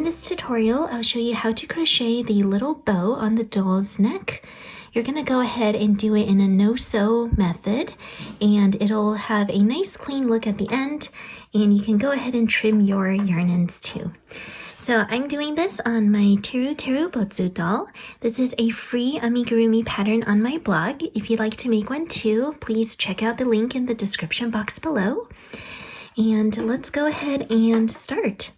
this tutorial, I'll show you how to crochet the little bow on the doll's neck. You're going to go ahead and do it in a no-sew method, and it'll have a nice clean look at the end, and you can go ahead and trim your yarn ends too. So I'm doing this on my Teru Teru Bozu doll. This is a free amigurumi pattern on my blog. If you'd like to make one too, please check out the link in the description box below. And let's go ahead and start.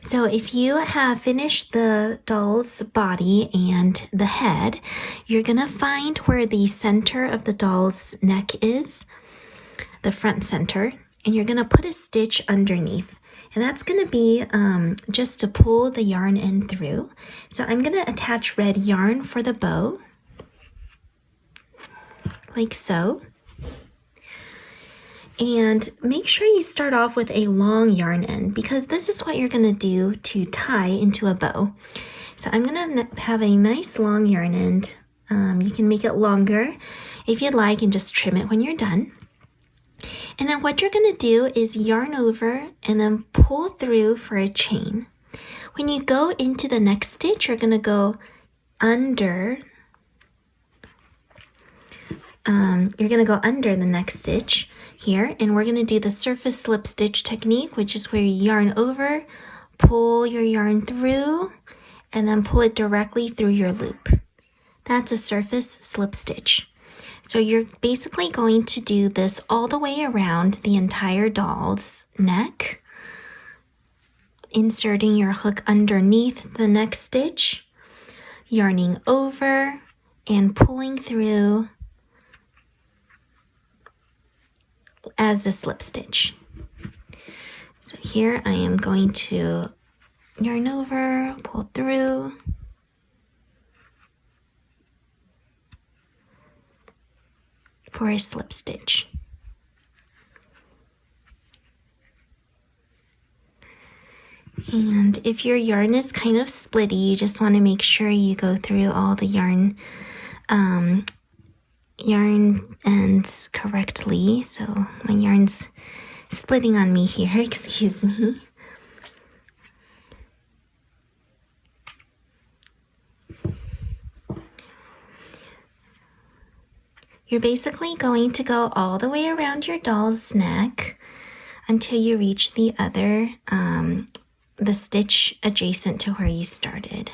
So if you have finished the doll's body and the head, you're gonna find where the center of the doll's neck is, the front center, and you're gonna put a stitch underneath. And that's gonna be just to pull the yarn end through. So I'm gonna attach red yarn for the bow, like so. And make sure you start off with a long yarn end because this is what you're gonna do to tie into a bow. So I'm gonna have a nice long yarn end. You can make it longer if you'd like and just trim it when you're done. And then what you're gonna do is yarn over and then pull through for a chain. When you go into the next stitch, you're gonna go under. You're gonna go under the next stitch here, and we're going to do the surface slip stitch technique, which is where you yarn over, pull your yarn through, and then pull it directly through your loop. That's a surface slip stitch. So you're basically going to do this all the way around the entire doll's neck, inserting your hook underneath the next stitch, yarning over, and pulling through as a slip stitch. So here I am going to yarn over, pull through, for a slip stitch. And if your yarn is kind of splitty, you just want to make sure you go through all the yarn ends correctly. So my yarn's splitting on me here, excuse me. You're basically going to go all the way around your doll's neck until you reach the other, the stitch adjacent to where you started.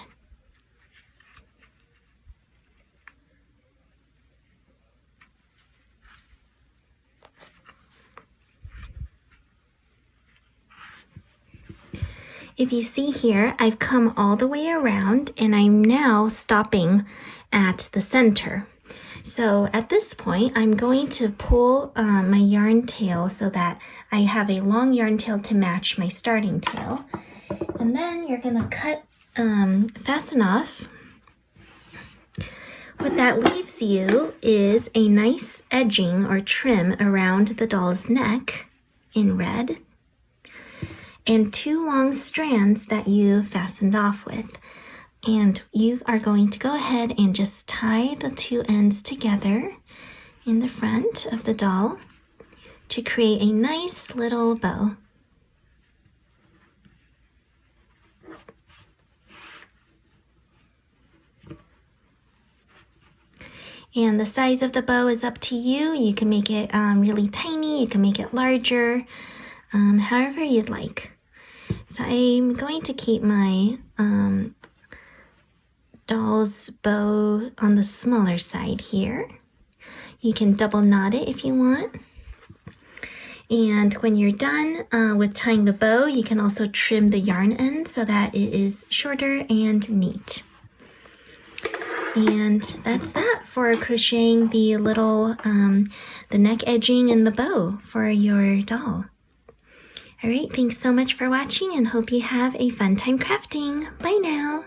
If you see here, I've come all the way around and I'm now stopping at the center. So at this point, I'm going to pull my yarn tail so that I have a long yarn tail to match my starting tail. And then you're gonna cut, fasten off. What that leaves you is a nice edging or trim around the doll's neck in red, and two long strands that you fastened off with. And you are going to go ahead and just tie the two ends together in the front of the doll to create a nice little bow. And the size of the bow is up to you. You can make it really tiny, you can make it larger, however you'd like. So I'm going to keep my doll's bow on the smaller side here. You can double knot it if you want. And when you're done with tying the bow, you can also trim the yarn end so that it is shorter and neat. And that's that for crocheting the little, the neck edging and the bow for your doll. All right, thanks so much for watching and hope you have a fun time crafting. Bye now.